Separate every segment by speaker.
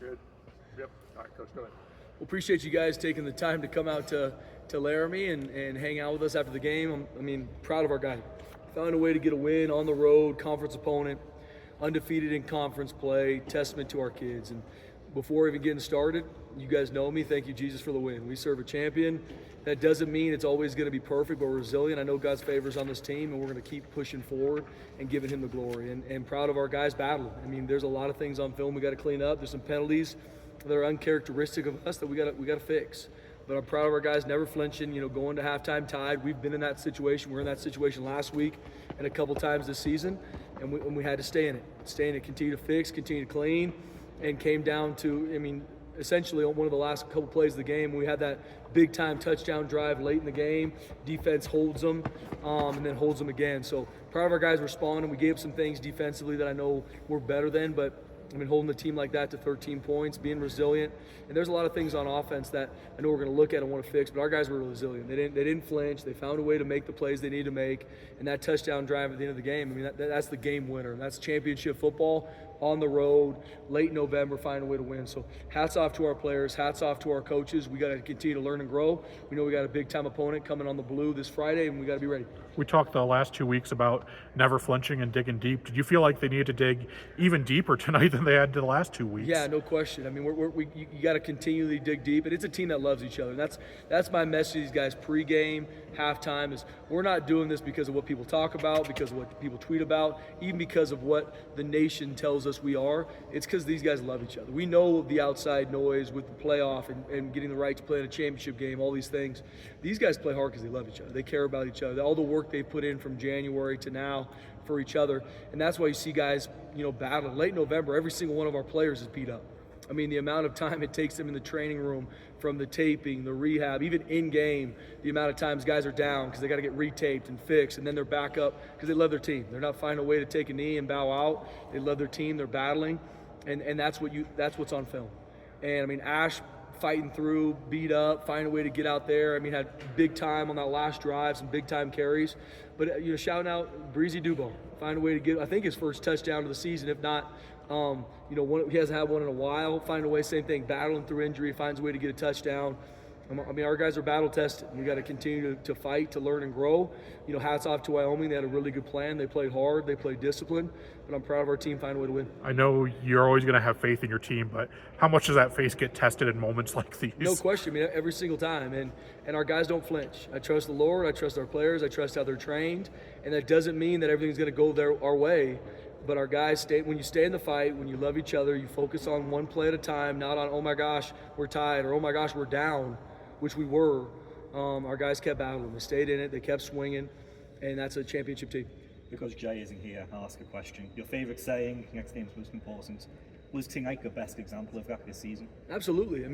Speaker 1: Good. Yep. All right, Coach, go ahead.
Speaker 2: Well, appreciate you guys taking the time to come out to Laramie and hang out with us after the game. Proud of our guys. Found a way to get a win on the road, conference opponent, undefeated in conference play, testament to our kids. And before even getting started, you guys know me. Thank you, Jesus, for the win. We serve a champion. That doesn't mean it's always going to be perfect, but we're resilient. I know God's favor is on this team, and we're going to keep pushing forward and giving him the glory. And proud of our guys battling. There's a lot of things on film we got to clean up. There's some penalties that are uncharacteristic of us that we got to fix. But I'm proud of our guys never flinching, going to halftime tied. We've been in that situation. We were in that situation last week and a couple times this season, and we had to stay in it, continue to fix, continue to clean, and came down to, essentially on one of the last couple plays of the game, we had that big-time touchdown drive late in the game. Defense holds them and then holds them again. So proud of our guys responding. We gave some things defensively that I know we're better than, but holding the team like that to 13 points, being resilient. And there's a lot of things on offense that I know we're going to look at and want to fix, but our guys were resilient. They didn't flinch. They found a way to make the plays they need to make. And that touchdown drive at the end of the game, that's the game winner. That's championship football on the road, late November, find a way to win. So hats off to our players, hats off to our coaches. We got to continue to learn and grow. We know we got a big-time opponent coming on the blue this Friday, and we got to be ready.
Speaker 3: We talked the last 2 weeks about never flinching and digging deep. Did you feel like they needed to dig even deeper tonight than they had the last 2 weeks?
Speaker 2: Yeah, no question. You got to continually dig deep, and it's a team that loves each other. And that's my message to these guys pregame, halftime, is we're not doing this because of what people talk about, because of what people tweet about, even because of what the nation tells us we are. It's because these guys love each other. We know the outside noise with the playoff and getting the right to play in a championship game, all these things. These guys play hard because they love each other. They care about each other. All the work they put in from January to now for each other. And that's why you see guys, battling. Late November, every single one of our players is beat up. The amount of time it takes them in the training room, from the taping, the rehab, even in-game, the amount of times guys are down because they got to get retaped and fixed, and then they're back up because they love their team. They're not finding a way to take a knee and bow out. They love their team. They're battling, and that's what's on film. And Ash fighting through, beat up, find a way to get out there. Had big time on that last drive, some big time carries. But shouting out Breezy Dubo, find a way to get, I think, his first touchdown of the season, if not. He hasn't had one in a while. Find a way, same thing, battling through injury, finds a way to get a touchdown. Our guys are battle tested. We got to continue to fight, to learn and grow. Hats off to Wyoming. They had a really good plan. They played hard. They played disciplined. But I'm proud of our team finding a way to win.
Speaker 3: I know you're always going to have faith in your team, but how much does that faith get tested in moments like these?
Speaker 2: No question. Every single time. And our guys don't flinch. I trust the Lord. I trust our players. I trust how they're trained. And that doesn't mean that everything's going to go our way. But our guys when you stay in the fight, when you love each other, you focus on one play at a time, not on, oh my gosh, we're tied, or oh my gosh, we're down, which we were. Our guys kept battling. They stayed in it. They kept swinging. And that's a championship team.
Speaker 4: Because Jay isn't here, I'll ask a question. Your favourite saying, next game's most important. Was tonight the best example of that this season?
Speaker 2: Absolutely.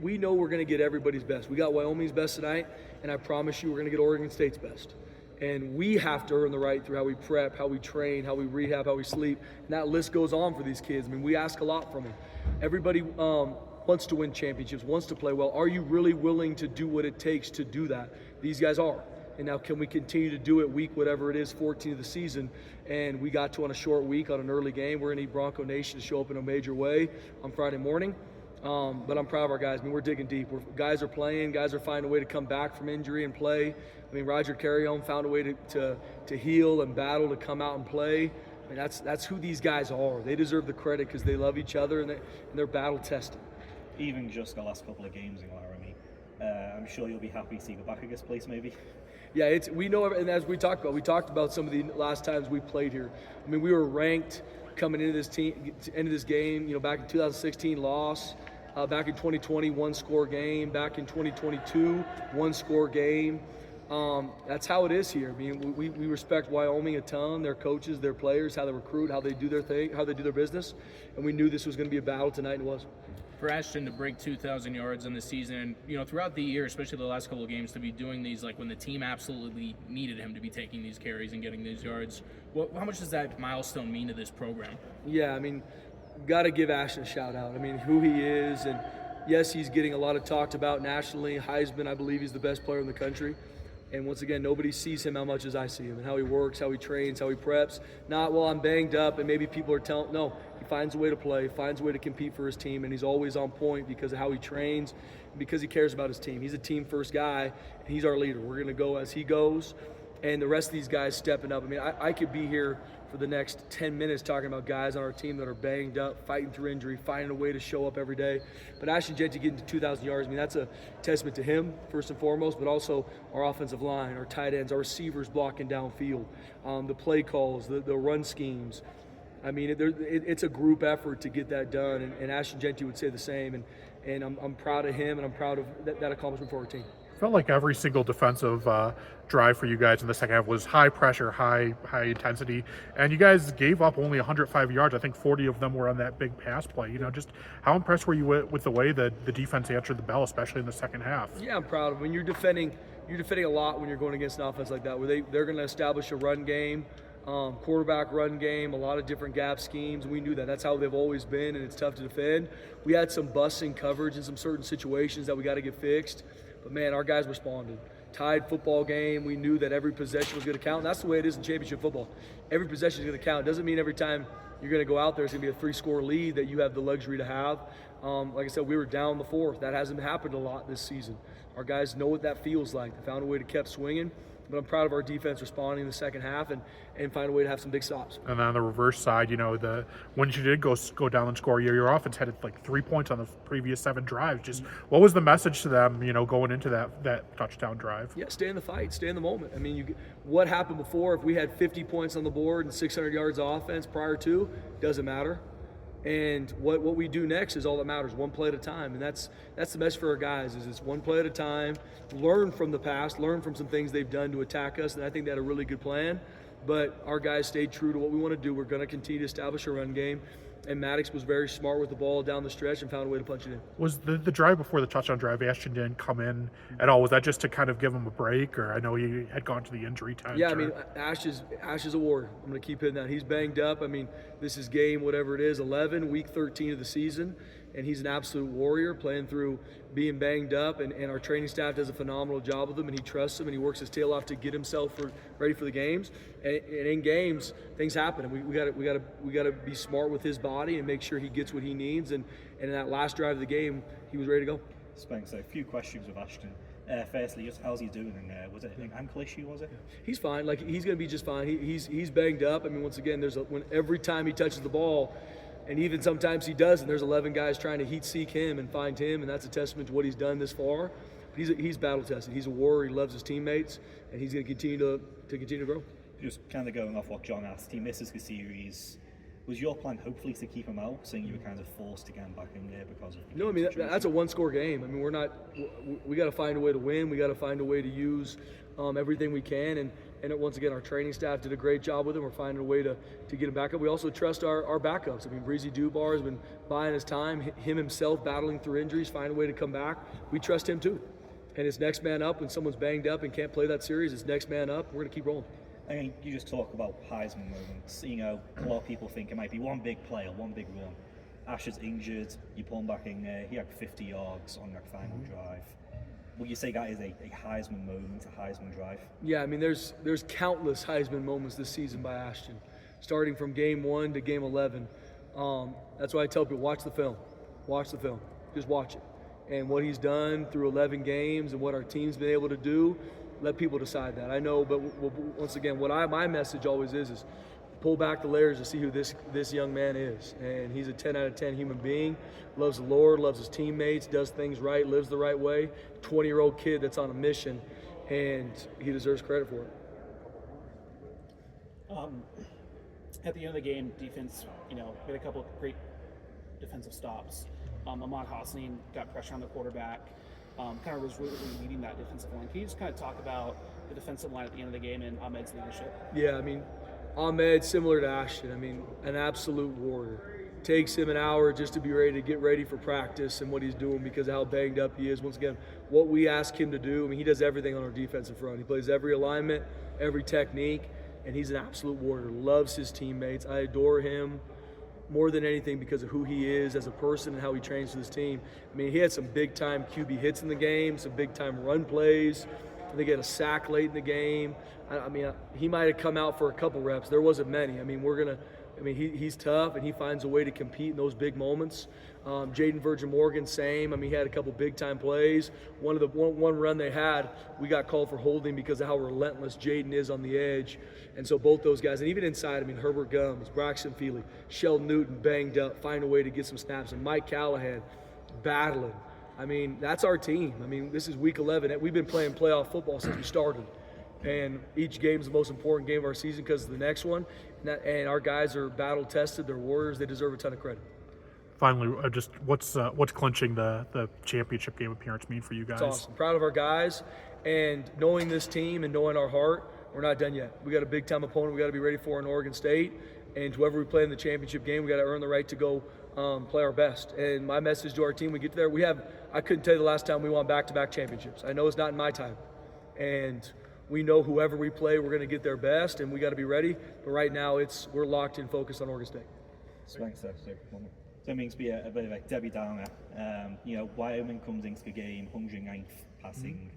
Speaker 2: We know we're going to get everybody's best. We got Wyoming's best tonight, and I promise you we're going to get Oregon State's best. And we have to earn the right through how we prep, how we train, how we rehab, how we sleep. And that list goes on for these kids. We ask a lot from them. Everybody wants to win championships, wants to play well. Are you really willing to do what it takes to do that? These guys are. And now can we continue to do it week, whatever it is, 14 of the season? And we got to on a short week on an early game. We're going to need Bronco Nation to show up in a major way on Friday morning. But I'm proud of our guys. We're digging deep. Guys are playing. Guys are finding a way to come back from injury and play. Roger Carrion found a way to heal and battle to come out and play. That's who these guys are. They deserve the credit because they love each other and they're battle tested.
Speaker 4: Even just the last couple of games in Laramie, I'm sure you'll be happy to see the back of this place maybe.
Speaker 2: Yeah, we know, and as we talked about some of the last times we played here. We were ranked coming into this game. Back in 2016, loss. Back in 2020, one-score game. Back in 2022, one-score game. That's how it is here. We respect Wyoming a ton, their coaches, their players, how they recruit, how they do their thing, how they do their business, and we knew this was going to be a battle tonight, and it was.
Speaker 5: For Ashton to break 2,000 yards in the season, throughout the year, especially the last couple of games, to be doing these, like when the team absolutely needed him to be taking these carries and getting these yards, how much does that milestone mean to this program?
Speaker 2: Yeah, got to give Ashton a shout out. Who he is, and yes, he's getting a lot of talked about nationally. Heisman, I believe he's the best player in the country. And once again, nobody sees him how much as I see him, and how he works, how he trains, how he preps. Not, well, I'm banged up and maybe people are telling. No, he finds a way to play, finds a way to compete for his team, and he's always on point because of how he trains, because he cares about his team. He's a team-first guy, and he's our leader. We're going to go as he goes, and the rest of these guys stepping up. I mean, I could be here for the next 10 minutes talking about guys on our team that are banged up, fighting through injury, finding a way to show up every day. But Ashton Jeanty getting to 2,000 yards, I mean, that's a testament to him, first and foremost, but also our offensive line, our tight ends, our receivers blocking downfield, the play calls, the run schemes. I mean, it's a group effort to get that done, and Ashton Jeanty would say the same, and I'm proud of him, and I'm proud of that accomplishment for our team.
Speaker 3: Felt like every single defensive drive for you guys in the second half was high pressure, high intensity, and you guys gave up only 105 yards. I think 40 of them were on that big pass play. You know, just how impressed were you with the way that the defense answered the bell, especially in the second half?
Speaker 2: Yeah, I'm proud of them. When you're defending a lot when you're going against an offense like that, where they're going to establish a run game, quarterback run game, a lot of different gap schemes. We knew that. That's how they've always been, and it's tough to defend. We had some busting coverage in some certain situations that we got to get fixed. But, man, our guys responded. Tied football game. We knew that every possession was going to count. And that's the way it is in championship football. Every possession is going to count. It doesn't mean every time you're going to go out there it's going to be a 3-score lead that you have the luxury to have. Like I said, we were down the fourth. That hasn't happened a lot this season. Our guys know what that feels like. They found a way to keep swinging. But I'm proud of our defense responding in the second half and find a way to have some big stops.
Speaker 3: And then on the reverse side, you know, when you did go down and score, your offense had like 3 points on the previous 7 drives. Just what was the message to them, you know, going into that touchdown drive?
Speaker 2: Yeah, stay in the fight, stay in the moment. I mean, what happened before? If we had 50 points on the board and 600 yards of offense prior to, doesn't matter. And what we do next is all that matters, one play at a time. And that's the message for our guys, is it's one play at a time, learn from the past, learn from some things they've done to attack us, and I think they had a really good plan. But our guys stayed true to what we want to do. We're going to continue to establish a run game. And Maddox was very smart with the ball down the stretch and found a way to punch it in.
Speaker 3: Was the drive before the touchdown drive, Ashton didn't come in at all? Was that just to kind of give him a break? Or I know he had gone to the injury tent.
Speaker 2: Yeah, I mean, Ash is a warrior. I'm going to keep hitting that. He's banged up. I mean, this is game, whatever it is, 11, week 13 of the season. And he's an absolute warrior playing through being banged up. And our training staff does a phenomenal job with him. And he trusts him and he works his tail off to get himself ready for the games. And in games, things happen. And we got to be smart with his body and make sure he gets what he needs. And in that last drive of the game, he was ready to go.
Speaker 4: Spencer, a few questions with Ashton. Firstly, just how's he doing in there? Was it an ankle issue, was it?
Speaker 2: He's fine. Like, he's going to be just fine. He's banged up. I mean, once again, when every time he touches the ball, and even sometimes he doesn't, there's 11 guys trying to heat seek him and find him, and that's a testament to what he's done this far. He's battle tested. He's a warrior. He loves his teammates, and he's going to continue to grow.
Speaker 4: Just kind of going off what John asked, he misses the series. Was your plan hopefully to keep him out, saying you were kind of forced to get him back in there because of the
Speaker 2: No, I mean, that's a one-score game. I mean, we got to find a way to win. We got to find a way to use everything we can, and once again, our training staff did a great job with him. We're finding a way to get him back up. We also trust our backups. I mean, Breezy Dubar has been buying his time, him himself battling through injuries, finding a way to come back. We trust him too. And it's next man up. When someone's banged up and can't play that series, it's next man up. We're going to keep rolling.
Speaker 4: I mean, you just talk about Heisman moments. You know, a lot of people think it might be one big play or one big run. Ash is injured, you pull him back in there, he had 50 yards on that final drive. Would you say that is a Heisman moment, a Heisman drive?
Speaker 2: Yeah, I mean, there's countless Heisman moments this season by Ashton, starting from game 1 to game 11. That's why I tell people, watch the film. Watch the film. Just watch it. And what he's done through 11 games and what our team's been able to do, let people decide that. I know, but once again, my message always is pull back the layers to see who this young man is. And he's a 10 out of 10 human being, loves the Lord, loves his teammates, does things right, lives the right way. 20-year-old kid that's on a mission, and he deserves credit for it.
Speaker 6: At the end of the game, defense, made a couple of great defensive stops. Ahmad Hassanin got pressure on the quarterback. Kind of was really leading that defensive line. Can you just kind of talk about the defensive line at the end of the game and Ahmed's leadership?
Speaker 2: Yeah, I mean, Ahmed, similar to Ashton, I mean, an absolute warrior. Takes him an hour just to be ready to get ready for practice and what he's doing because of how banged up he is. Once again, what we ask him to do, I mean, he does everything on our defensive front. He plays every alignment, every technique, and he's an absolute warrior. Loves his teammates. I adore him more than anything because of who he is as a person and how he trains with his team. I mean, he had some big-time QB hits in the game, some big-time run plays. I think he had a sack late in the game. I mean, he might have come out for a couple reps. There wasn't many. I mean, we're I mean, he's tough, and he finds a way to compete in those big moments. Jaden Virgin Morgan, same. I mean, he had a couple big-time plays. One run they had, we got called for holding because of how relentless Jaden is on the edge. And so both those guys, and even inside, I mean, Herbert Gums, Braxton Feely, Sheldon Newton banged up, find a way to get some snaps, and Mike Callahan battling. I mean, that's our team. I mean, this is week 11. We've been playing playoff football since we started. And each game is the most important game of our season because of the next one. And our guys are battle-tested. They're warriors. They deserve a ton of credit.
Speaker 3: Finally, just what's clinching the championship game appearance mean for you guys?
Speaker 2: It's awesome. Proud of our guys. And knowing this team and knowing our heart, we're not done yet. We got a big-time opponent we got to be ready for in Oregon State. And whoever we play in the championship game, we got to earn the right to go play our best. And my message to our team, we get there, I couldn't tell you the last time we won back-to-back championships. I know it's not in my time. And we know whoever we play, we're going to get their best, and we got to be ready. But right now, we're locked in, focused on Oregon State.
Speaker 4: Spencer, so it means to be a bit of a Debbie Downer. Wyoming comes into the game, 109th passing.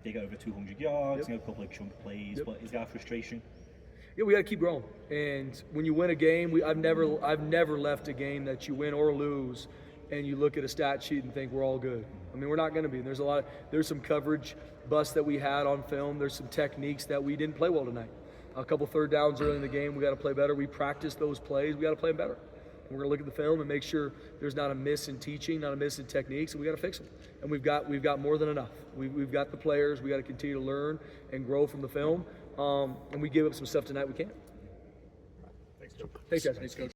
Speaker 4: They get over 200 yards, a couple of chunk plays. But is that frustration?
Speaker 2: Yeah, we got to keep growing. And when you win a game, I've never left a game that you win or lose, and you look at a stat sheet and think we're all good. I mean, we're not going to be. There's some coverage busts that we had on film. There's some techniques that we didn't play well tonight. A couple third downs early in the game, we got to play better. We practiced those plays. We got to play them better. And we're going to look at the film and make sure there's not a miss in teaching, not a miss in techniques, and we got to fix them. And we've got more than enough. We've got the players. We got to continue to learn and grow from the film. And we gave up some stuff tonight we can't.
Speaker 1: Thanks, Joe.
Speaker 2: Thanks, guys. Thanks, Coach.